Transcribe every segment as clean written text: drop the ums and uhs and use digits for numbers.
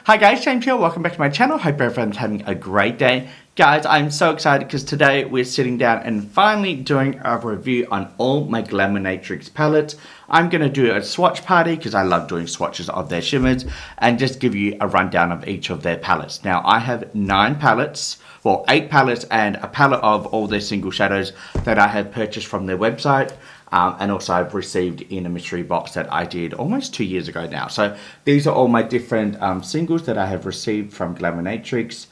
Hi guys, James here, welcome back to my channel. Hope everyone's having a great day. Guys, I'm so excited because today we're sitting down and finally doing a review on all my Glaminatrix palettes. I'm going to do a swatch party because I love doing swatches of their shimmers and just give you a rundown of each of their palettes. Now I have 9 palettes, well 8 palettes and a palette of all their single shadows that I have purchased from their website. And also I've received in a mystery box that I did almost 2 years ago now. So these are all my different singles that I have received from Glaminatrix.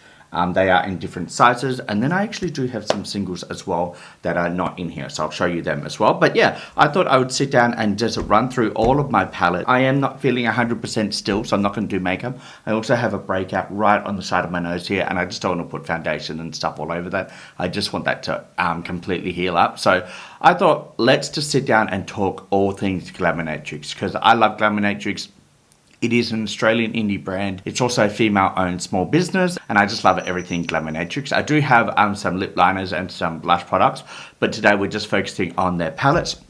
They are in different sizes, and then I actually do have some singles as well that are not in here, so I'll show you them as well. But yeah, I thought I would sit down and just run through all of my palette. I am not feeling 100% still, so I'm not going to do makeup. I also have a breakout right on the side of my nose here, and I just don't want to put foundation and stuff all over that. I just want that to completely heal up. So I thought, let's just sit down and talk all things Glaminatrix, because I love Glaminatrix. It is an Australian indie brand. It's also a female-owned small business, and I just love everything Glaminatrix. I do have some lip liners and some blush products, but today we're just focusing on their palettes.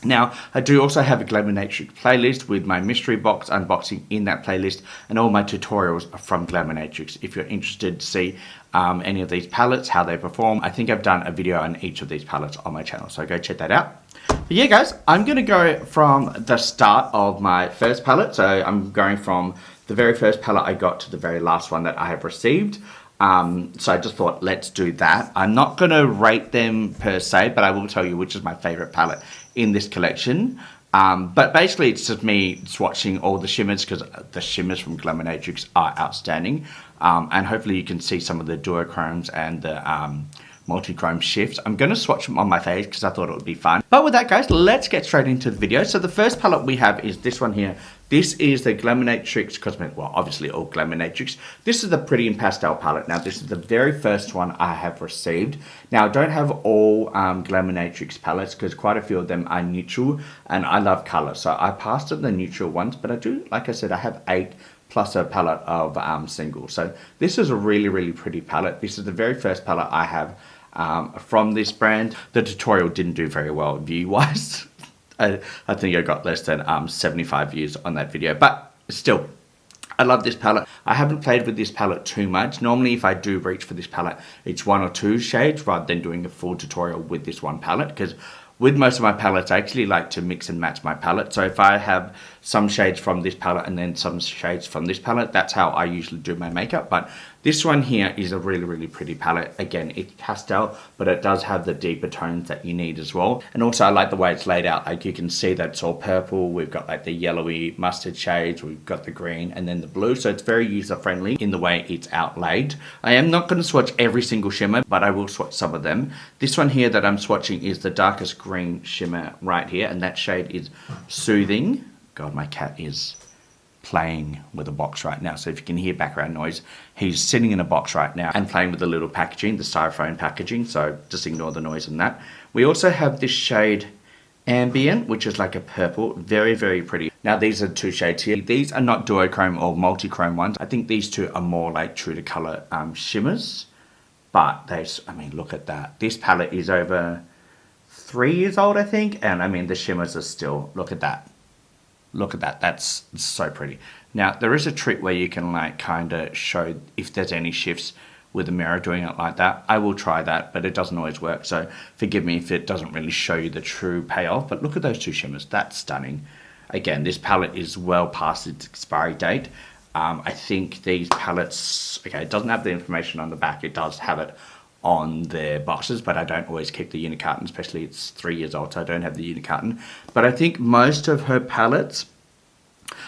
Now, I do also have a Glaminatrix playlist with my mystery box unboxing in that playlist, and all my tutorials are from Glaminatrix. If you're interested to see any of these palettes, how they perform, I think I've done a video on each of these palettes on my channel, so go check that out. But yeah guys, I'm going to go from the start of my first palette. So I'm going from the very first palette I got to the very last one that I have received. So I just thought, let's do that. I'm not going to rate them per se, but I will tell you which is my favorite palette in this collection. But basically it's just me swatching all the shimmers because the shimmers from Glaminatrix are outstanding. And hopefully you can see some of the duochromes and the multi-chrome shifts. I'm going to swatch them on my face because I thought it would be fun. But with that guys, let's get straight into the video. So the first palette we have is this one here. This is the Glaminatrix Cosmetics, well obviously all Glaminatrix. This is the Pretty in Pastel palette. Now this is the very first one I have received. Now I don't have all Glaminatrix palettes because quite a few of them are neutral and I love colour. So I passed it the neutral ones, but I do, like I said, I have 8 plus a palette of singles. So this is a really pretty palette. This is the very first palette I have from this brand. The tutorial didn't do very well view-wise. I think I got less than 75 views on that video, but still, I love this palette. I haven't played with this palette too much. Normally, if I do reach for this palette, it's 1 or 2 shades rather than doing a full tutorial with this one palette, because with most of my palettes, I actually like to mix and match my palette. So if I have some shades from this palette and then some shades from this palette, that's how I usually do my makeup. But this one here is a really pretty palette. Again, it's pastel, but it does have the deeper tones that you need as well. And also I like the way it's laid out. Like you can see that it's all purple. We've got like the yellowy mustard shades. We've got the green and then the blue. So it's very user friendly in the way it's outlaid. I am not going to swatch every single shimmer, but I will swatch some of them. This one here that I'm swatching is the darkest green shimmer right here. And that shade is Soothing. God, my cat is playing with a box right now, so if you can hear background noise, he's sitting in a box right now and playing with the little packaging, the styrofoam packaging, so just ignore the noise in that. We also have this shade Ambient, which is like a purple, very pretty. Now these are 2 shades here. These are not duochrome or multi-chrome ones. I think these 2 are more like true to color shimmers, but I mean, look at that. This palette is over 3 years old, I think, and I mean the shimmers are still, look at that. Look at that, that's so pretty. Now, there is a trick where you can like kind of show if there's any shifts with a mirror doing it like that. I will try that, but it doesn't always work. So forgive me if it doesn't really show you the true payoff, but look at those 2 shimmers, that's stunning. Again, this palette is well past its expiry date. I think these palettes, okay, it doesn't have the information on the back, it does have it on their boxes, but I don't always keep the unit carton, especially it's 3 years old, so I don't have the unit carton. But I think most of her palettes,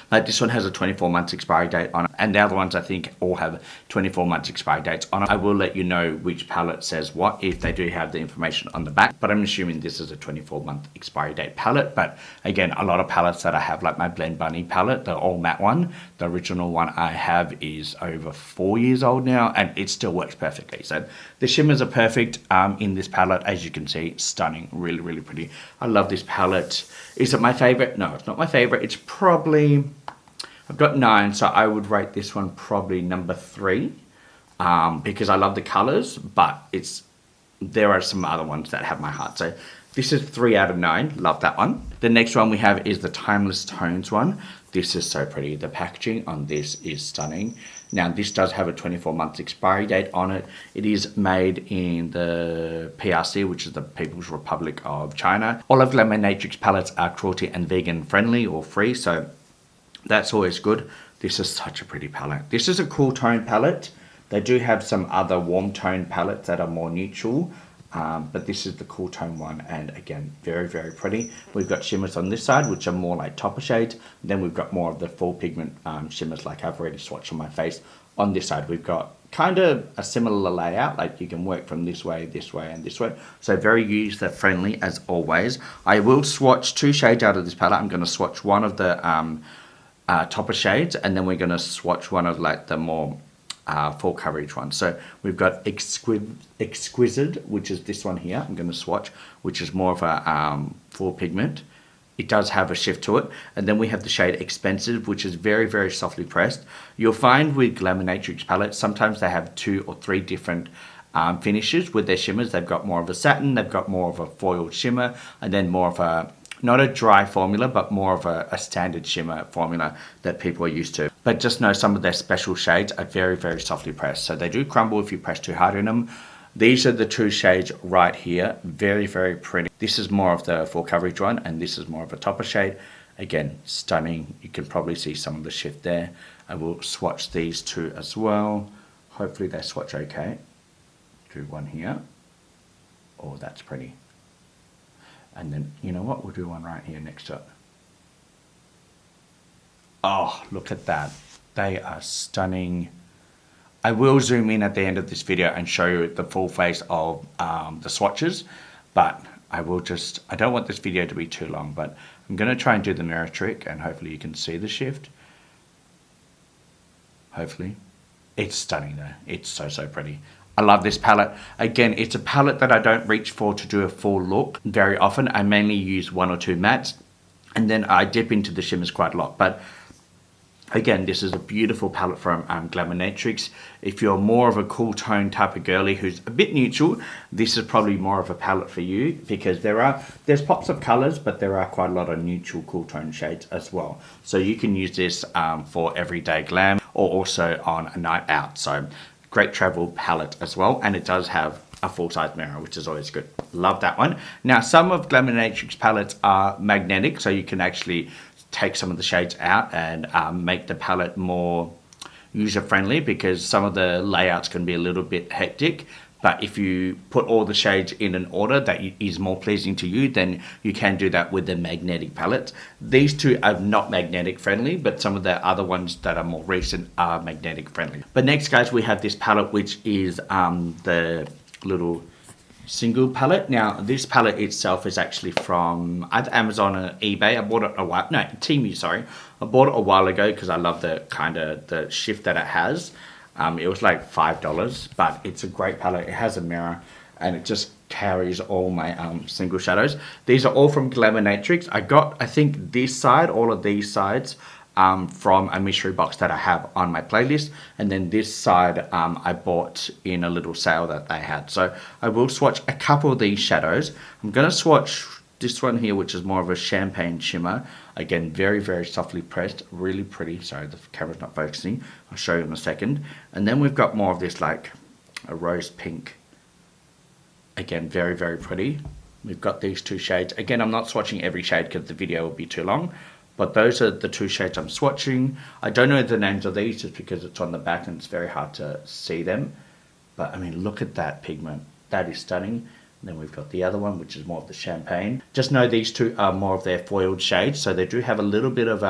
like this one has a 24 months expiry date on it, and the other ones I think all have 24 months expiry dates on it. I will let you know which palette says what if they do have the information on the back, but I'm assuming this is a 24-month expiry date palette. But again, a lot of palettes that I have, like my Blend Bunny palette, the all matte one, the original one I have is over 4 years old now, and it still works perfectly. So the shimmers are perfect in this palette. As you can see, stunning, really pretty. I love this palette. Is it my favorite? No, it's not my favorite. It's probably, I've got 9, so I would rate this one probably number 3 because I love the colors, but there are some other ones that have my heart. So this is 3 out of 9. Love that one. The next one we have is the Timeless Tones one. This is so pretty. The packaging on this is stunning. Now, this does have a 24-month expiry date on it. It is made in the PRC, which is the People's Republic of China. All of Glaminatrix palettes are cruelty and vegan friendly or free, so that's always good. This is such a pretty palette. This is a cool tone palette. They do have some other warm tone palettes that are more neutral, but this is the cool tone one, and again, very, very pretty. We've got shimmers on this side, which are more like topper shades. Then we've got more of the full pigment shimmers, like I've already swatched on my face. On this side, we've got kind of a similar layout, like you can work from this way, and this way. So very user friendly as always. I will swatch 2 shades out of this palette. I'm going to swatch one of the topper shades, and then we're going to swatch one of like the more full coverage one. So we've got Exquisite, which is this one here. I'm going to swatch, which is more of a full pigment. It does have a shift to it. And then we have the shade Expensive, which is very, very softly pressed. You'll find with Glaminatrix palettes, sometimes they have 2 or 3 different finishes with their shimmers. They've got more of a satin, they've got more of a foiled shimmer, and then more of a, not a dry formula, but more of a standard shimmer formula that people are used to. But just know some of their special shades are very, very softly pressed. So they do crumble if you press too hard in them. These are the 2 shades right here. Very, very pretty. This is more of the full coverage one, and this is more of a topper shade. Again, stunning. You can probably see some of the shift there. I will swatch these 2 as well. Hopefully they swatch okay. Do one here. Oh, that's pretty. And then, you know what? We'll do one right here next to it. Oh, look at that. They are stunning. I will zoom in at the end of this video and show you the full face of the swatches. But I don't want this video to be too long, but I'm going to try and do the mirror trick, and hopefully you can see the shift. Hopefully. It's stunning though. It's so, so pretty. I love this palette. Again, it's a palette that I don't reach for to do a full look very often. I mainly use 1 or 2 mattes, and then I dip into the shimmers quite a lot. But again, this is a beautiful palette from Glaminatrix. If you're more of a cool tone type of girly who's a bit neutral, this is probably more of a palette for you, because there's pops of colors, but there are quite a lot of neutral cool tone shades as well. So you can use this for everyday glam, or also on a night out. So great travel palette as well, and it does have a full-size mirror, which is always good. Love that one. Now, some of Glaminatrix palettes are magnetic, so you can actually take some of the shades out and make the palette more user-friendly, because some of the layouts can be a little bit hectic. But if you put all the shades in an order that is more pleasing to you, then you can do that with the magnetic palette. These 2 are not magnetic friendly, but some of the other ones that are more recent are magnetic friendly. But next, guys, we have this palette, which is the little single palette. Now, this palette itself is actually from either Amazon or eBay. I bought it Temu, sorry. I bought it a while ago because I love the shift that it has. It was like $5, but it's a great palette. It has a mirror, and it just carries all my single shadows. These are all from Glaminatrix. I got, I think, this side, all of these sides, from a mystery box that I have on my playlist, and then this side I bought in a little sale that they had. So I will swatch a couple of these shadows. I'm going to swatch this one here, which is more of a champagne shimmer. Again, very, very softly pressed, really pretty. Sorry, the camera's not focusing. I'll show you in a second. And then we've got more of this, like a rose pink. Again, very, very pretty. We've got these 2 shades. Again, I'm not swatching every shade because the video will be too long, but those are the 2 shades I'm swatching. I don't know the names of these just because it's on the back and it's very hard to see them. But I mean, look at that pigment. That is stunning. And then we've got the other one, which is more of the champagne. Just know these 2 are more of their foiled shades, so they do have a little bit of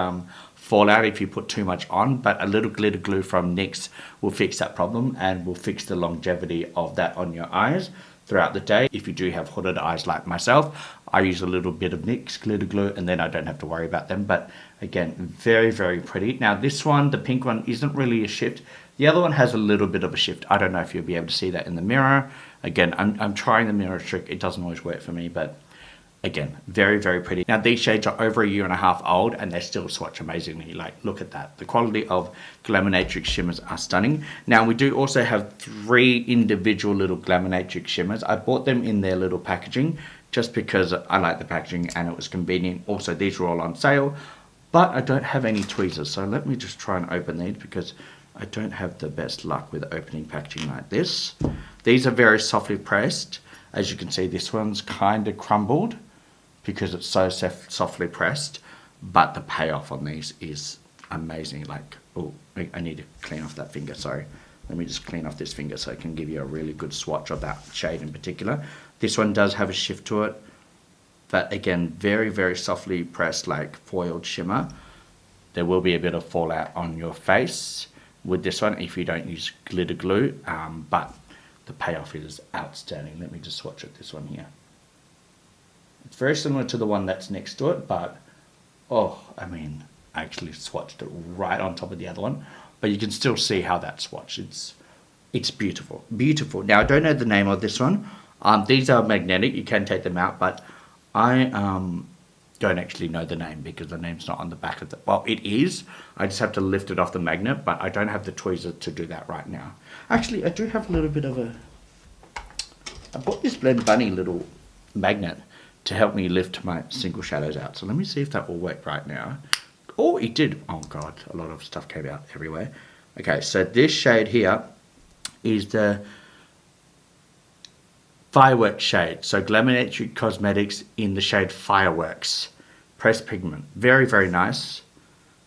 fallout if you put too much on, but a little glitter glue from NYX will fix that problem and will fix the longevity of that on your eyes throughout the day. If you do have hooded eyes like myself, I use a little bit of NYX glitter glue, and then I don't have to worry about them. But again, very, very pretty. Now this one, the pink one, isn't really a shift. The other one has a little bit of a shift. I don't know if you'll be able to see that in the mirror. Again, I'm trying the mirror trick. It doesn't always work for me, but again, very, very pretty. Now these shades are over 1.5 years old, and they still swatch amazingly. Like, look at that. The quality of Glaminatrix shimmers are stunning. Now we do also have 3 individual little Glaminatrix shimmers. I bought them in their little packaging just because I like the packaging and it was convenient. Also, these were all on sale. But I don't have any tweezers, so let me just try and open these because I don't have the best luck with opening packaging like this. These are very softly pressed. As you can see, this one's kind of crumbled because it's so softly pressed, but the payoff on these is amazing. Like, oh, I need to clean off that finger, sorry. Let me just clean off this finger so I can give you a really good swatch of that shade in particular. This one does have a shift to it, but again, very, very softly pressed, like foiled shimmer. There will be a bit of fallout on your face with this one if you don't use glitter glue, but the payoff is outstanding. Let me just swatch it, this one here. It's very similar to the one that's next to it, but, oh, I mean, I actually swatched it right on top of the other one, but you can still see how that swatch, it's beautiful, beautiful. Now, I don't know the name of this one. These are magnetic, you can take them out, but I don't actually know the name because the name's not on the back of the, well, it is. I just have to lift it off the magnet, but I don't have the tweezer to do that right now. Actually, I do have a little bit of I bought this Blend Bunny little magnet to help me lift my single shadows out. So let me see if that will work right now. Oh, it did. Oh God, a lot of stuff came out everywhere. Okay, so this shade here is the Fireworks shade. So Glaminatrix Cosmetics in the shade Fireworks. Pressed pigment. Very, very nice.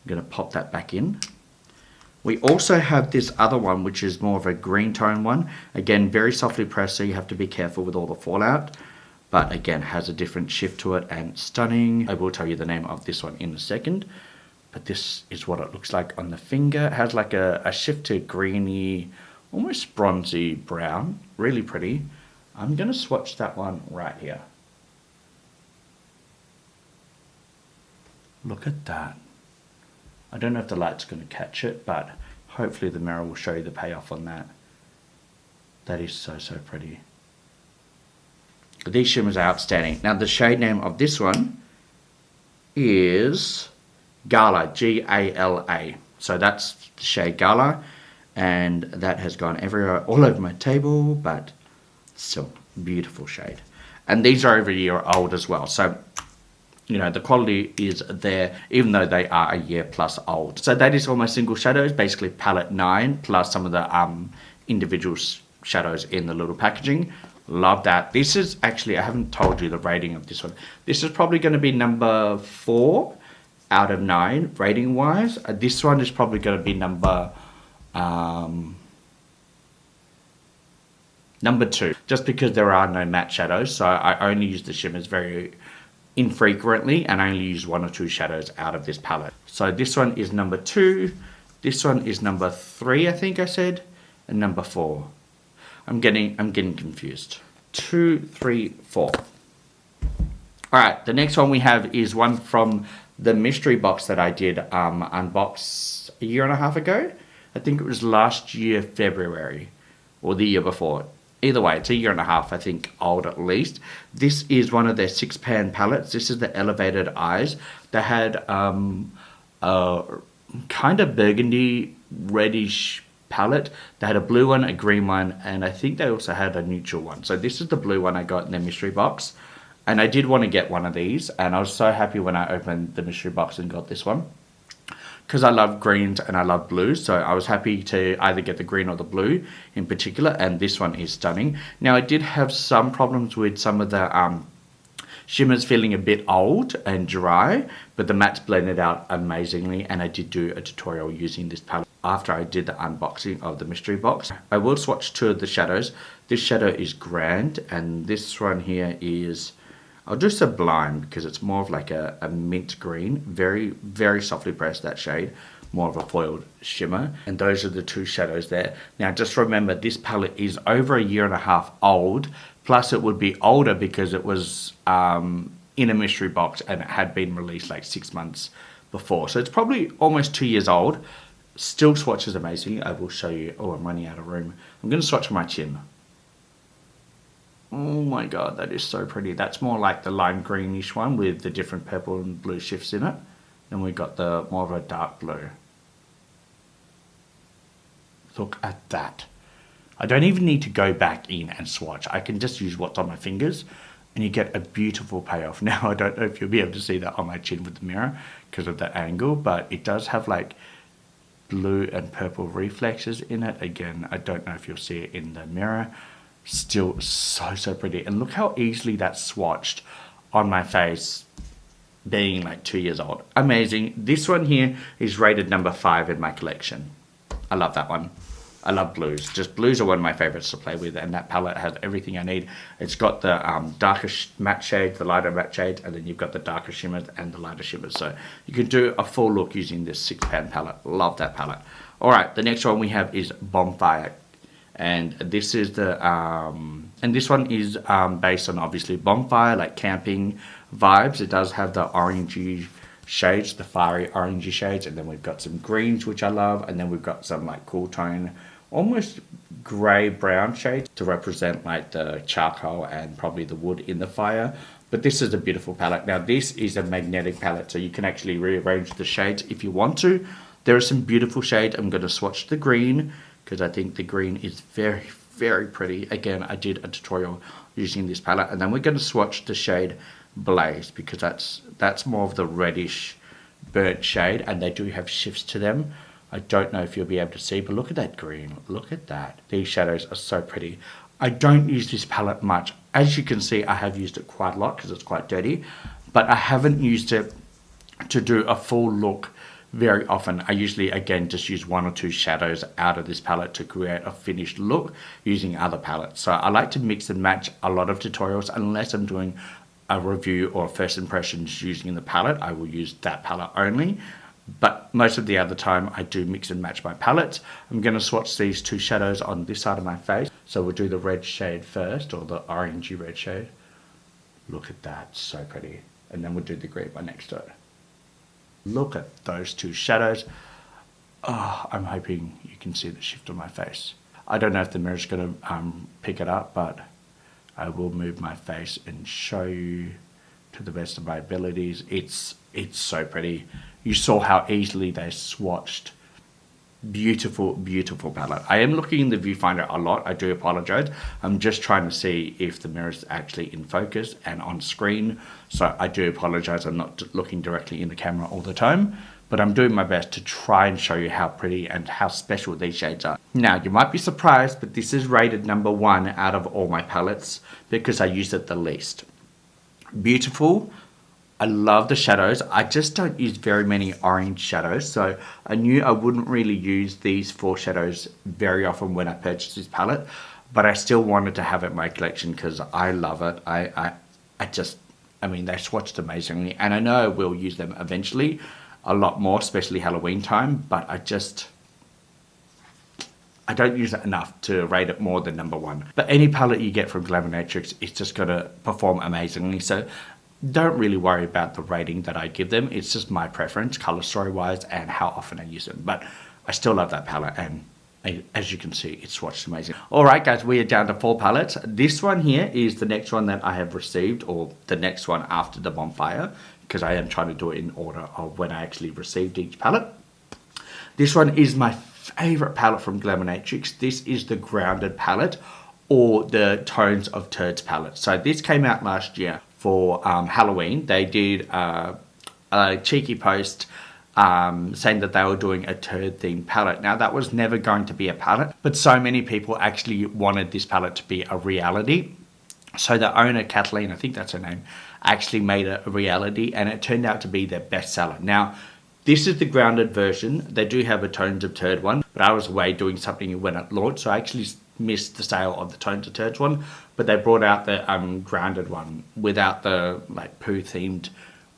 I'm going to pop that back in. We also have this other one, which is more of a green tone one. Again, very softly pressed, so you have to be careful with all the fallout. But again, has a different shift to it and stunning. I will tell you the name of this one in a second. But this is what it looks like on the finger. It has like a shift to greeny, almost bronzy brown. Really pretty. I'm going to swatch that one right here. Look at that. I don't know if the light's going to catch it, but hopefully the mirror will show you the payoff on that. That is so, so pretty. These shimmers are outstanding. Now the shade name of this one is Gala, G-A-L-A. So that's the shade Gala, and that has gone everywhere, all over my table, but still beautiful shade. And these are over a year old as well, so you know the quality is there even though they are a year plus old. So that is all my single shadows, basically palette 9 plus some of the individual shadows in the little packaging. Love that. This is actually, I haven't told you the rating of this one. This is probably going to be number 4 out of 9 rating wise. This one is probably going to be number 2, just because there are no matte shadows, so I only use the shimmers very infrequently and I only use 1 or 2 shadows out of this palette. So this one is number 2, this one is number 3, I think I said, and number 4. I'm getting confused. 2, 3, 4. Alright, the next one we have is one from the mystery box that I did unbox a year and a half ago. I think it was last year February or the year before. Either way, it's a year and a half, I think, old at least. This is one of their 6-pan palettes. This is the Elevated Eyes. They had a kind of burgundy reddish palette. They had a blue one, a green one, and I think they also had a neutral one. So this is the blue one I got in their mystery box. And I did want to get one of these, and I was so happy when I opened the mystery box and got this one, because I love greens and I love blues, so I was happy to either get the green or the blue in particular, and this one is stunning. Now I did have some problems with some of the shimmers feeling a bit old and dry, but the mattes blended out amazingly, and I did do a tutorial using this palette after I did the unboxing of the mystery box. I will swatch 2 of the shadows. This shadow is Grand, and this one here is, I'll do Sublime because it's more of like a mint green, very, very softly pressed, that shade, more of a foiled shimmer. And those are the 2 shadows there. Now just remember, this palette is over a year and a half old, plus it would be older because it was in a mystery box and it had been released like 6 months before. So it's probably almost 2 years old. Still swatches amazing. I will show you. Oh, I'm running out of room. I'm going to swatch my chin. Oh my god, that is so pretty. That's more like the lime greenish one with the different purple and blue shifts in it. Then we got the more of a dark blue. Look at that. I don't even need to go back in and swatch. I can just use what's on my fingers. and you get a beautiful payoff. Now, I don't know if you'll be able to see that on my chin with the mirror because of that angle, but it does have like blue and purple reflexes in it. Again, I don't know if you'll see it in the mirror. Still so pretty. And look how easily that's swatched on my face, being like 2 years old. Amazing. This one here is rated number 5 in my collection. I love that one. I love blues. Just blues are one of my favorites to play with, and that palette has everything I need. It's got the darker matte shades, the lighter matte shades, and then you've got the darker shimmers and the lighter shimmers. So you can do a full look using this 6-pan palette. Love that palette. All right, the next one we have is Bonfire, and this is the and this one is based on obviously bonfire, like camping vibes. It does have the orangey shades, the fiery orangey shades, and then we've got some greens, which I love, and then we've got some like cool tone, almost grey brown shades to represent like the charcoal and probably the wood in the fire. But this is a beautiful palette. Now this is a magnetic palette, so you can actually rearrange the shades if you want to. There are some beautiful shades. I'm going to swatch the green because I think the green is very pretty. Again, I did a tutorial using this palette, and then we're going to swatch the shade Blaze because that's more of the reddish burnt shade, and they do have shifts to them. I don't know if you'll be able to see, but look at that green. Look at that. These shadows are so pretty. I don't use this palette much. As you can see, I have used it quite a lot because it's quite dirty, but I haven't used it to do a full look very often. I usually, again, just use 1 or 2 shadows out of this palette to create a finished look using other palettes. So I like to mix and match a lot of tutorials. Unless I'm doing a review or first impressions using the palette, I will use that palette only. But most of the other time, I do mix and match my palettes. I'm going to swatch these 2 shadows on this side of my face. So we'll do the red shade first, or the orangey red shade. Look at that, so pretty. And then we'll do the green one next to it. Look at those 2 shadows. Oh, I'm hoping you can see the shift on my face. I don't know if the mirror's going to pick it up, but I will move my face and show you to the best of my abilities. It's so pretty. You saw how easily they swatched. Beautiful palette. I am looking in the viewfinder a lot. I do apologize. I'm just trying to see if the mirror is actually in focus and on screen. So I do apologize. I'm not looking directly in the camera all the time, but I'm doing my best to try and show you how pretty and how special these shades are. Now, you might be surprised, but this is rated number 1 out of all my palettes because I use it the least. Beautiful. I love the shadows. I just don't use very many orange shadows, so I knew I wouldn't really use these 4 shadows very often when I purchased this palette, but I still wanted to have it in my collection because I love it. I mean, they swatched amazingly, and I know I will use them eventually a lot more, especially Halloween time, but I don't use it enough to rate it more than number 1. But any palette you get from Glaminatrix, it's just going to perform amazingly, so don't really worry about the rating that I give them. It's just my preference, color story wise, and how often I use them. But I still love that palette, and as you can see, it's swatched amazing. All right, guys, we are down to 4 palettes. This one here is the next one that I have received, or the next one after the Bonfire, because I am trying to do it in order of when I actually received each palette. This one is my favorite palette from Glaminatrix. This is the Grounded palette, or the Tones of Turds palette. So this came out last year for Halloween. They did a cheeky post saying that they were doing a turd themed palette. Now that was never going to be a palette, but so many people actually wanted this palette to be a reality. So the owner, Kathleen, I think that's her name, actually made it a reality, and it turned out to be their bestseller. Now, this is the Grounded version. They do have a Tones of Turd one, but I was away doing something when it launched, so I actually missed the sale of the Tones of Turds one, but they brought out the Grounded one without the like poo themed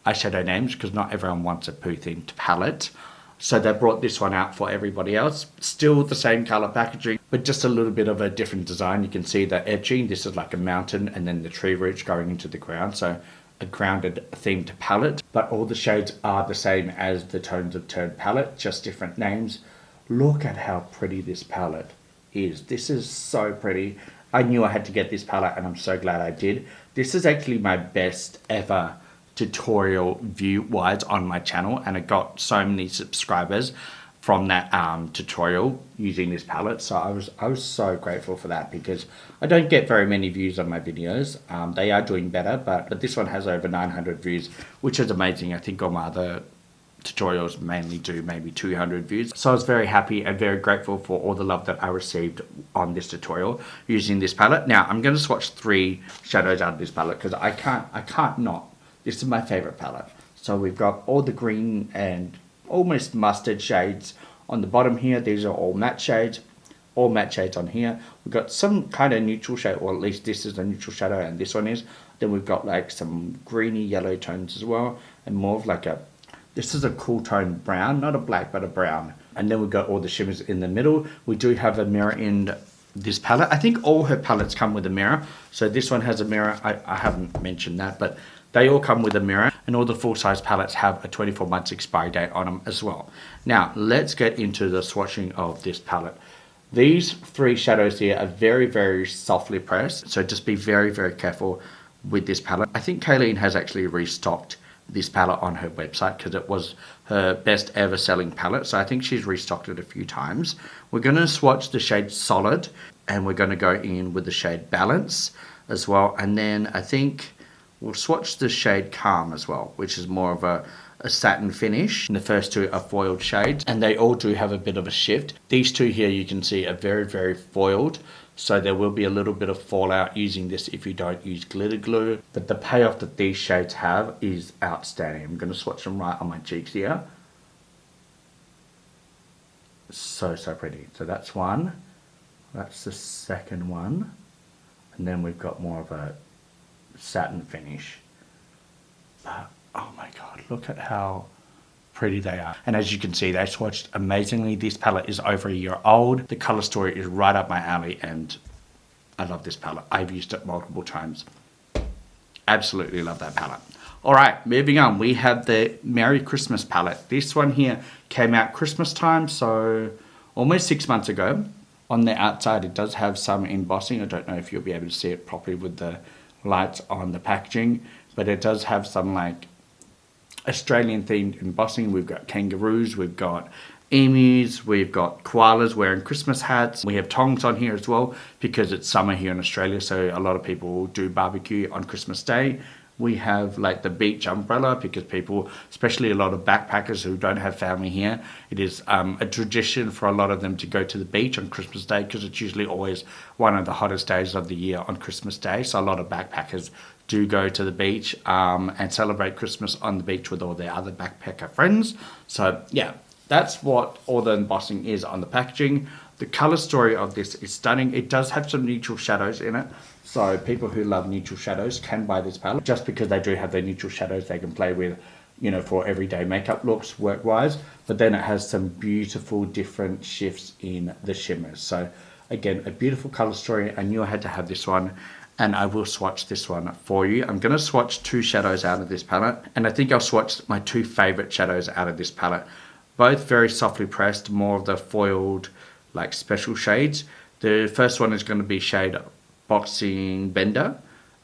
eyeshadow names, because not everyone wants a poo themed palette. So they brought this one out for everybody else. Still the same color packaging, but just a little bit of a different design. You can see the etching. This is like a mountain and then the tree roots going into the ground. So a grounded themed palette, but all the shades are the same as the Tones of Turd palette, just different names. Look at how pretty this palette is. This is so pretty. I knew I had to get this palette, and I'm so glad I did. This is actually my best ever tutorial view wise on my channel, and it got so many subscribers from that tutorial using this palette. So I was so grateful for that, because I don't get very many views on my videos. They are doing better, but this one has over 900 views, which is amazing. I think all my other tutorials mainly do maybe 200 views. So I was very happy and very grateful for all the love that I received on this tutorial using this palette. Now I'm going to swatch 3 shadows out of this palette, because I can't not. This is my favorite palette. So we've got all the green and almost mustard shades on the bottom here. These are all matte shades on here. We've got some kind of neutral shade, or at least this is a neutral shadow and this one is. Then we've got like some greeny yellow tones as well, and more of like this is a cool tone brown, not a black but a brown. And then we've got all the shimmers in the middle. We do have a mirror in this palette. I think all her palettes come with a mirror. So this one has a mirror. I haven't mentioned that, but they all come with a mirror, and all the full-size palettes have a 24 months expiry date on them as well. Now, let's get into the swatching of this palette. These 3 shadows here are very, very softly pressed, so just be very, very careful with this palette. I think Kayleen has actually restocked this palette on her website, because it was her best ever selling palette, so I think she's restocked it a few times. We're going to swatch the shade Solid, and we're going to go in with the shade Balance as well, and then I think we'll swatch the shade Calm as well, which is more of a satin finish. And the first 2 are foiled shades, and they all do have a bit of a shift. These 2 here you can see are very, very foiled, so there will be a little bit of fallout using this if you don't use glitter glue. But the payoff that these shades have is outstanding. I'm going to swatch them right on my cheeks here. So pretty. So that's one. That's the second one. And then we've got more of a satin finish. But oh my god, look at how pretty they are. And as you can see, they swatched amazingly. This palette is over a year old. The color story is right up my alley, and I love this palette. I've used it multiple times. Absolutely love that palette. All right, moving on, we have the Merry Christmas palette. This one here came out Christmas time, so almost 6 months ago. On the outside, it does have some embossing. I don't know if you'll be able to see it properly with the lights on the packaging, but it does have some like Australian themed embossing. We've got kangaroos, we've got emus, we've got koalas wearing Christmas hats. We have tongs on here as well, because it's summer here in Australia, so a lot of people do barbecue on Christmas Day. We have like the beach umbrella, because people, especially a lot of backpackers who don't have family here, it is a tradition for a lot of them to go to the beach on Christmas Day, because it's usually always one of the hottest days of the year on Christmas Day. So a lot of backpackers do go to the beach and celebrate Christmas on the beach with all their other backpacker friends. So yeah, that's what all the embossing is on the packaging. The color story of this is stunning. It does have some neutral shadows in it, so people who love neutral shadows can buy this palette, just because they do have their neutral shadows they can play with, you know, for everyday makeup looks work wise. But then it has some beautiful different shifts in the shimmers. So again, a beautiful color story. I knew I had to have this one, and I will swatch this one for you. I'm going to swatch 2 shadows out of this palette, and I think I'll swatch my 2 favorite shadows out of this palette. Both very softly pressed, more of the foiled like special shades. The first one is going to be shade Boxing Bender,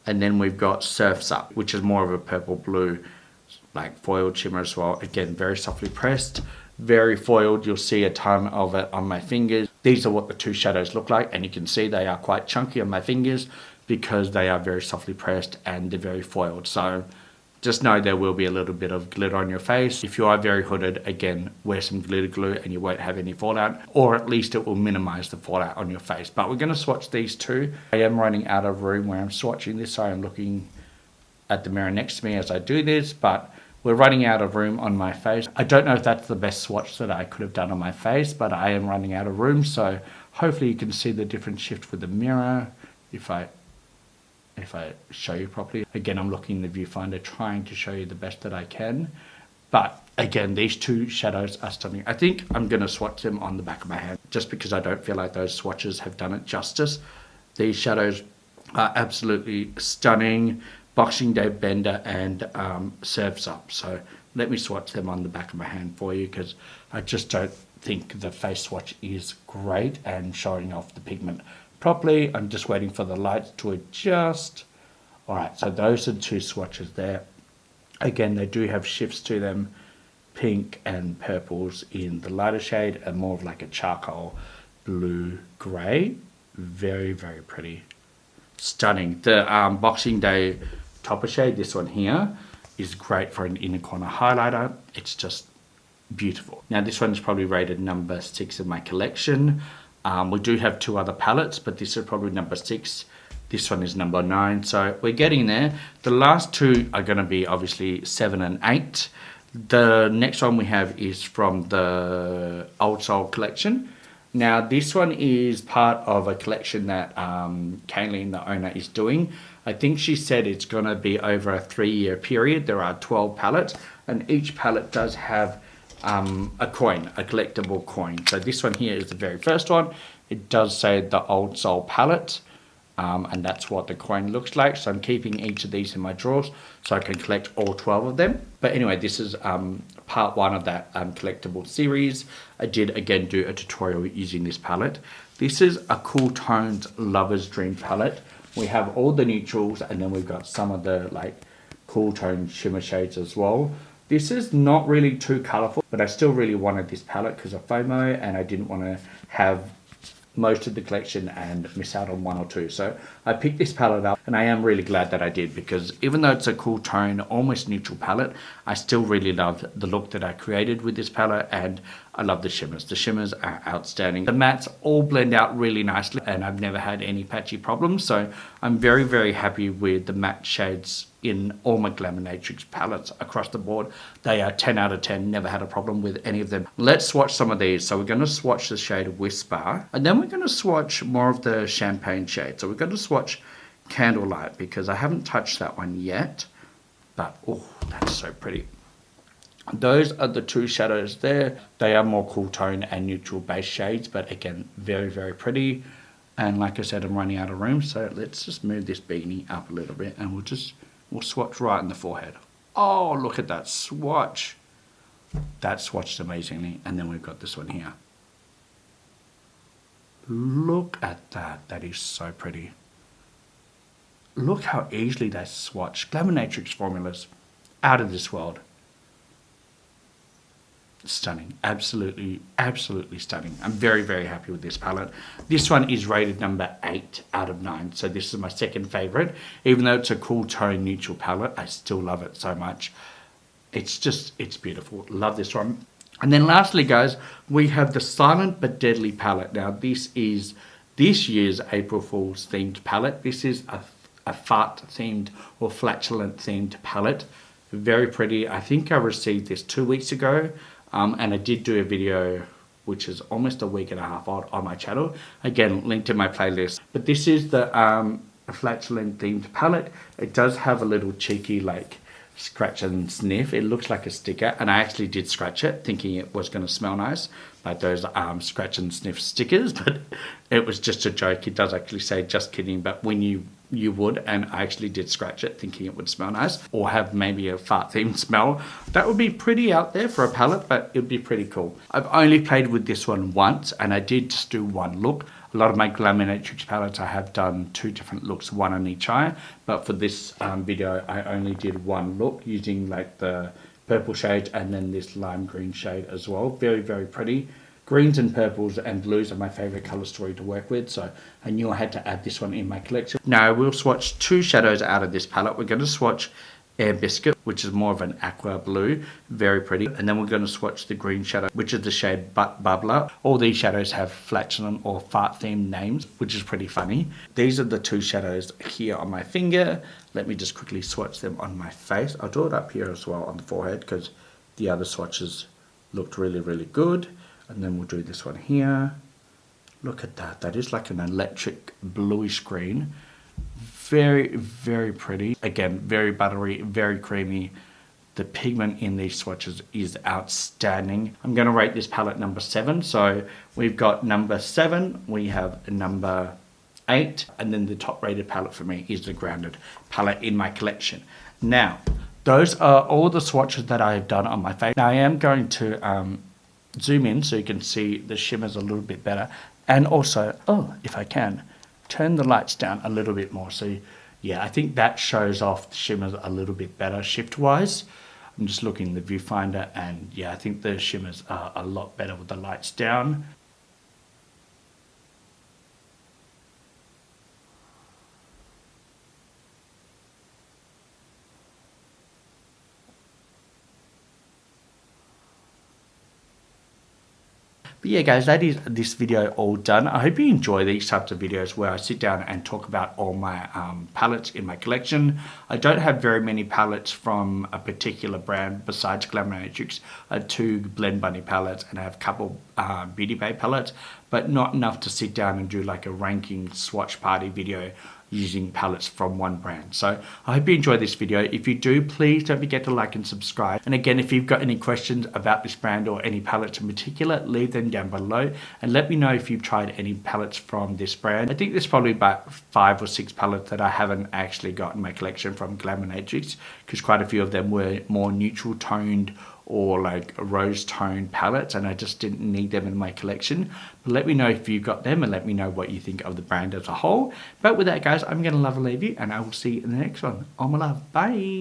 and then we've got Surf's Up, which is more of a purple blue like foiled shimmer as well. Again, very softly pressed, very foiled. You'll see a ton of it on my fingers. These are what the 2 shadows look like, and you can see they are quite chunky on my fingers because they are very softly pressed and they're very foiled. So just know there will be a little bit of glitter on your face. If you are very hooded, again, wear some glitter glue and you won't have any fallout, or at least it will minimize the fallout on your face. But we're going to swatch these 2. I am running out of room where I'm swatching this, so I'm looking at the mirror next to me as I do this, but we're running out of room on my face. I don't know if that's the best swatch that I could have done on my face, but I am running out of room, so hopefully you can see the different shift with the mirror if I show you properly. Again, I'm looking in the viewfinder, trying to show you the best that I can. But again, these 2 shadows are stunning. I think I'm going to swatch them on the back of my hand, just because I don't feel like those swatches have done it justice. These shadows are absolutely stunning. Boxing Day Bender and Surf's Up. So let me swatch them on the back of my hand for you, because I just don't think the face swatch is great and showing off the pigment properly. I'm just waiting for the lights to adjust. All right, so those are 2 swatches there. Again, they do have shifts to them. pink and purples in the lighter shade, and more of like a charcoal blue grey. Very, very pretty. Stunning. The Boxing Day topper shade, this one here, is great for an inner corner highlighter. It's just beautiful. Now this one is probably rated number 6 in my collection. We do have 2 other palettes, but this is probably number 6. This one is number 9, so we're getting there. The last 2 are going to be obviously 7 and 8. The next one we have is from the Old Soul collection. Now this one is part of a collection that Kayleen, the owner, is doing. I think she said it's going to be over a 3-year period. There are 12 palettes, and each palette does have a coin, a collectible coin. So this one here is the very first one. It does say the Old Soul palette. And that's what the coin looks like. So I'm keeping each of these in my drawers so I can collect all 12 of them. But anyway, this is part 1 of that collectible series. I did again do a tutorial using this palette. This is a Cool Tones Lover's Dream palette. We have all the neutrals, and then we've got some of the like cool tone shimmer shades as well. This is not really too colorful, but I still really wanted this palette because of FOMO, and I didn't want to have most of the collection and miss out on 1 or 2. So I picked this palette up, and I am really glad that I did, because even though it's a cool tone, almost neutral palette, I still really love the look that I created with this palette, and I love the shimmers. The shimmers are outstanding. The mattes all blend out really nicely, and I've never had any patchy problems. So I'm very, very happy with the matte shades in all my Glaminatrix palettes across the board. They are 10 out of 10, never had a problem with any of them. Let's swatch some of these. So we're going to swatch the shade Whisper, and then we're going to swatch more of the champagne shade. So we're going to swatch Candlelight, because I haven't touched that one yet, but oh, that's so pretty. Those are the 2 shadows there. They are more cool tone and neutral base shades, but again, very, very pretty. And like I said, I'm running out of room, so let's just move this beanie up a little bit, and we'll swatch right in the forehead. Oh, look at that swatch. That swatched amazingly. And then we've got this one here. Look at that. That is so pretty. Look how easily they swatch. Glaminatrix formulas, out of this world. Stunning. Absolutely, absolutely stunning. I'm very, very happy with this palette. This one is rated number 8 out of 9. So this is my second favorite. Even though it's a cool tone neutral palette, I still love it so much. It's beautiful. Love this one. And then lastly, guys, we have the Silent but Deadly palette. Now, this is this year's April Fool's themed palette. This is a fart themed or flatulent themed palette. Very pretty. I think I received this 2 weeks ago. And I did do a video which is almost a week and a half old on my channel. Again, linked in my playlist. But this is the flatulent themed palette. It does have a little cheeky like scratch and sniff. It looks like a sticker, and I actually did scratch it thinking it was going to smell nice, like those scratch and sniff stickers, but it was just a joke. It does actually say just kidding, but we knew you would, and I actually did scratch it thinking it would smell nice or have maybe a fart themed smell. That would be pretty out there for a palette, but it would be pretty cool. I've only played with this one once, and I did just do one look. A lot of my Glaminatrix palettes I have done 2 different looks, one on each eye, but for this video I only did one look using like the purple shade and then this lime green shade as well. Very, very pretty. Greens and purples and blues are my favorite color story to work with, so I knew I had to add this one in my collection. Now I will swatch 2 shadows out of this palette. We're going to swatch Air Biscuit, which is more of an aqua blue, very pretty, and then we're going to swatch the green shadow, which is the shade Butt Bubbler. All these shadows have flatulent or fart themed names, which is pretty funny. These are the 2 shadows here on my finger. Let me just quickly swatch them on my face. I'll do it up here as well on the forehead because the other swatches looked really, really good. And then we'll do this one here. Look at that. That is like an electric bluish green. Very, very pretty. Again, very buttery, very creamy. The pigment in these swatches is outstanding. I'm going to rate this palette number 7. So we've got number 7, we have number 8, and then the top rated palette for me is the Grounded palette in my collection. Now, those are all the swatches that I have done on my face. Now I am going to zoom in so you can see the shimmers a little bit better, and also, if I can, turn the lights down a little bit more. So yeah, I think that shows off the shimmers a little bit better shift wise. I'm just looking in the viewfinder, and yeah, I think the shimmers are a lot better with the lights down. But yeah guys, that is this video all done. I hope you enjoy these types of videos where I sit down and talk about all my palettes in my collection. I don't have very many palettes from a particular brand besides Glaminatrix. I have 2 Blend Bunny palettes and I have a couple Beauty Bay palettes, but not enough to sit down and do like a ranking swatch party video using palettes from one brand. So I hope you enjoyed this video. If you do, please don't forget to like and subscribe. And again, if you've got any questions about this brand or any palettes in particular, leave them down below and let me know if you've tried any palettes from this brand. I think there's probably about 5 or 6 palettes that I haven't actually got in my collection from Glaminatrix, because quite a few of them were more neutral toned or like rose toned palettes, and I just didn't need them in my collection. But let me know if you got them and let me know what you think of the brand as a whole. But with that guys, I'm going to love and leave you, and I will see you in the next one. All my love. Bye.